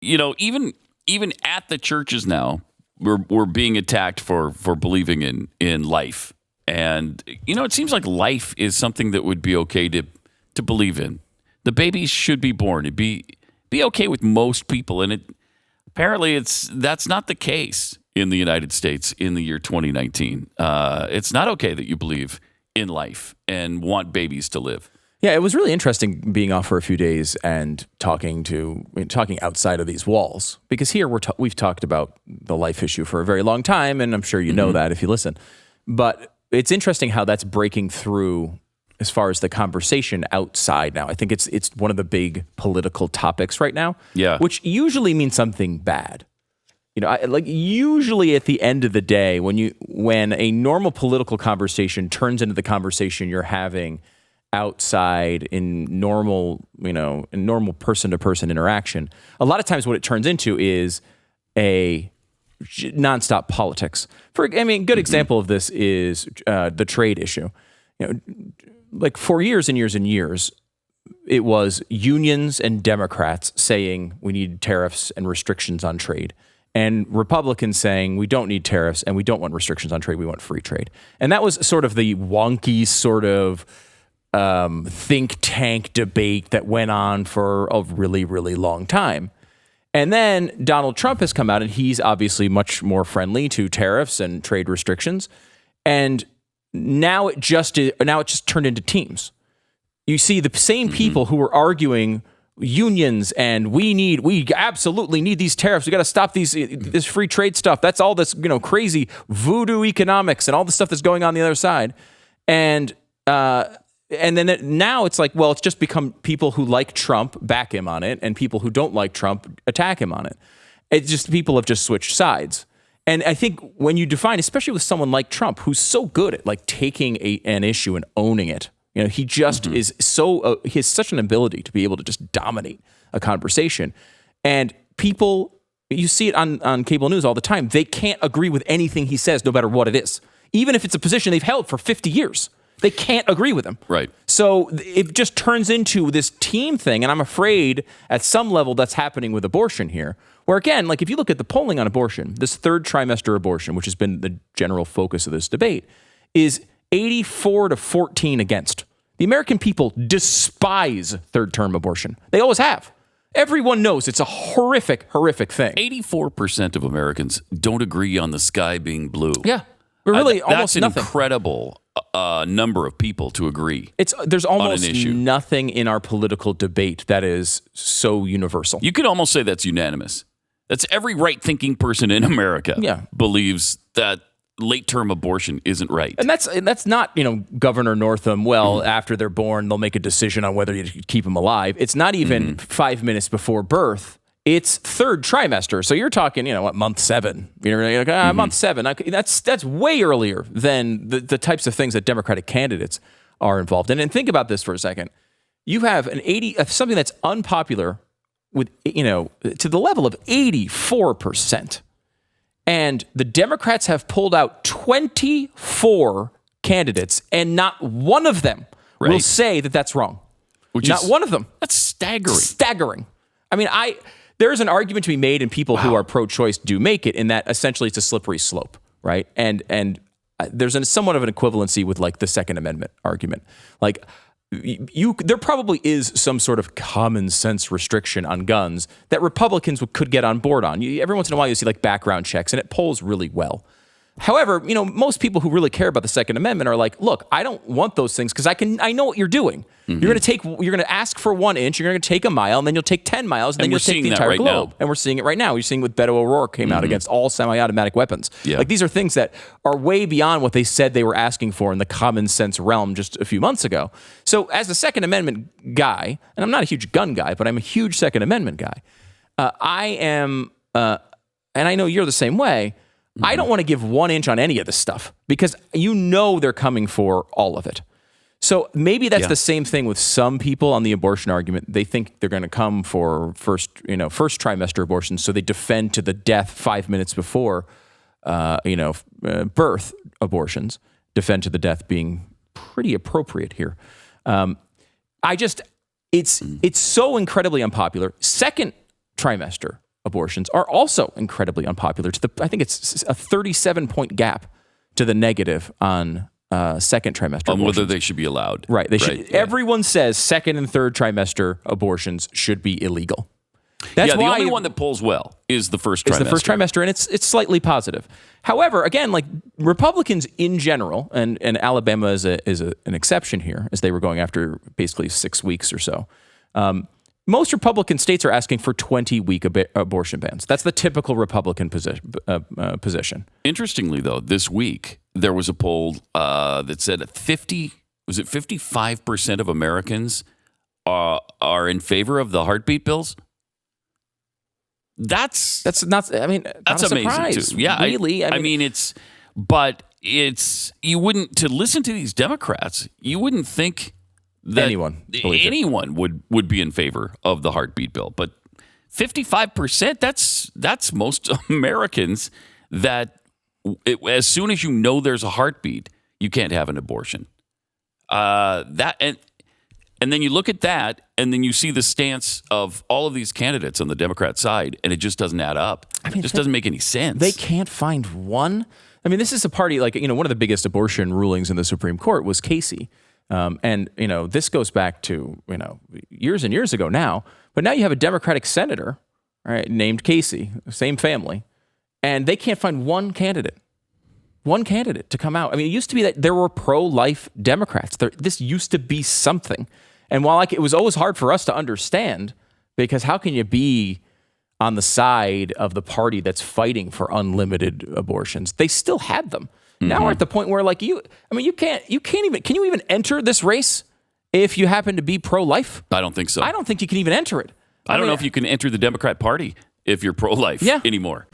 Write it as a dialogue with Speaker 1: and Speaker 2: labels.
Speaker 1: even at the churches now, we're being attacked for believing in life. And, it seems like life is something that would be okay to believe in. The babies should be born. It'd be okay with most people. And apparently that's not the case in the United States in the year 2019. It's not okay that you believe in life and want babies to live.
Speaker 2: Yeah, it was really interesting being off for a few days and talking outside of these walls, because here we've talked about the life issue for a very long time, and I'm sure you know that if you listen. But it's interesting how that's breaking through as far as the conversation outside now. I think it's one of the big political topics right now, which usually means something bad. Usually at the end of the day, when a normal political conversation turns into the conversation you're having outside in normal person-to-person interaction, a lot of times what it turns into is a nonstop politics. Good example of this is the trade issue. Like for years and years and years, it was unions and Democrats saying we need tariffs and restrictions on trade, and Republicans saying we don't need tariffs and we don't want restrictions on trade, we want free trade. And that was sort of the wonky sort of think tank debate that went on for a really, really long time. And then Donald Trump has come out, and he's obviously much more friendly to tariffs and trade restrictions. And now it just turned into teams. You see the same people who were arguing unions and we absolutely need these tariffs. We got to stop this free trade stuff. That's all this crazy voodoo economics and all the stuff that's going on the other side. And then now it's like, well, it's just become people who like Trump back him on it, and people who don't like Trump attack him on it. It's just people have just switched sides. And I think when you define, especially with someone like Trump, who's so good at like taking an issue and owning it, he just is so he has such an ability to be able to just dominate a conversation. And people, you see it on cable news all the time. They can't agree with anything he says, no matter what it is, even if it's a position they've held for 50 years. They can't agree with him.
Speaker 1: Right.
Speaker 2: So it just turns into this team thing. And I'm afraid at some level that's happening with abortion here, where again, like if you look at the polling on abortion, this third trimester abortion, which has been the general focus of this debate, is 84-14 against. The American people despise third-term abortion. They always have. Everyone knows it's a horrific, horrific thing.
Speaker 1: 84% of Americans don't agree on the sky being blue.
Speaker 2: Yeah. Really, almost
Speaker 1: that's
Speaker 2: nothing.
Speaker 1: That's an incredible number of people to agree.
Speaker 2: There's almost nothing in our political debate that is so universal.
Speaker 1: You could almost say that's unanimous. That's every right-thinking person in America believes that late-term abortion isn't right.
Speaker 2: And that's not, Governor Northam, after they're born, they'll make a decision on whether you keep them alive. It's not even 5 minutes before birth. It's third trimester. So you're talking, month 7. You're like, month 7. That's way earlier than the types of things that Democratic candidates are involved in. And think about this for a second. You have something that's unpopular with, to the level of 84%. And the Democrats have pulled out 24 candidates, and not one of them will say that that's wrong. Not one of them.
Speaker 1: That's staggering.
Speaker 2: Staggering. I mean, there's an argument to be made, and people who are pro-choice do make it, in that essentially it's a slippery slope, right? And there's somewhat of an equivalency with like the Second Amendment argument. Like there probably is some sort of common sense restriction on guns that Republicans could get on board on. Every once in a while you see like background checks, and it polls really well. However, most people who really care about the Second Amendment are like, look, I don't want those things because I know what you're doing. Mm-hmm. You're going to ask for 1 inch, you're going to take a mile, and then you'll take 10 miles, and then you'll take the entire globe. And we're seeing it right now. You're seeing what Beto O'Rourke came out against all semi-automatic weapons. Yeah. Like these are things that are way beyond what they said they were asking for in the common sense realm just a few months ago. So as a Second Amendment guy, and I'm not a huge gun guy, but I'm a huge Second Amendment guy, I am, and I know you're the same way, I don't want to give 1 inch on any of this stuff because they're coming for all of it. So maybe that's the same thing with some people on the abortion argument. They think they're going to come for first trimester abortions, so they defend to the death 5 minutes before, birth abortions. Defend to the death being pretty appropriate here. It's so incredibly unpopular. Second trimester abortions are also incredibly unpopular. I think it's a 37-point gap to the negative on second trimester
Speaker 1: on
Speaker 2: abortions.
Speaker 1: whether they should be allowed.
Speaker 2: Right. They should. Yeah. Everyone says second and third trimester abortions should be illegal. That's
Speaker 1: the
Speaker 2: why
Speaker 1: only one that polls well is the first trimester.
Speaker 2: It's the first trimester, and it's slightly positive. However, again, like Republicans in general, and Alabama is an exception here, as they were going after basically 6 weeks or so. Most Republican states are asking for 20-week abortion bans. That's the typical Republican position. Interestingly,
Speaker 1: though, this week there was a poll that said 55% of Americans are in favor of the heartbeat bills. That's
Speaker 2: not. I mean,
Speaker 1: that's
Speaker 2: not a
Speaker 1: amazing
Speaker 2: surprise,
Speaker 1: too. Yeah,
Speaker 2: really.
Speaker 1: I mean, you wouldn't, to listen to these Democrats, you wouldn't think that anyone would be in favor of the heartbeat bill. But 55%, that's most Americans that as soon as you know there's a heartbeat, you can't have an abortion. And then you look at that, and then you see the stance of all of these candidates on the Democrat side, and it just doesn't add up. I mean, it just doesn't make any sense.
Speaker 2: They can't find one. I mean, this is a party, like, one of the biggest abortion rulings in the Supreme Court was Casey. And this goes back to, years and years ago now. But now you have a Democratic senator, right, named Casey, same family, and they can't find one candidate to come out. I mean, it used to be that there were pro-life Democrats. This used to be something. And while it was always hard for us to understand, because how can you be on the side of the party that's fighting for unlimited abortions? They still had them. Mm-hmm. Now we're at the point where can you even enter this race if you happen to be pro-life?
Speaker 1: I don't think so.
Speaker 2: I don't think you can even enter it.
Speaker 1: I don't know if you can enter the Democrat Party if you're pro-life anymore.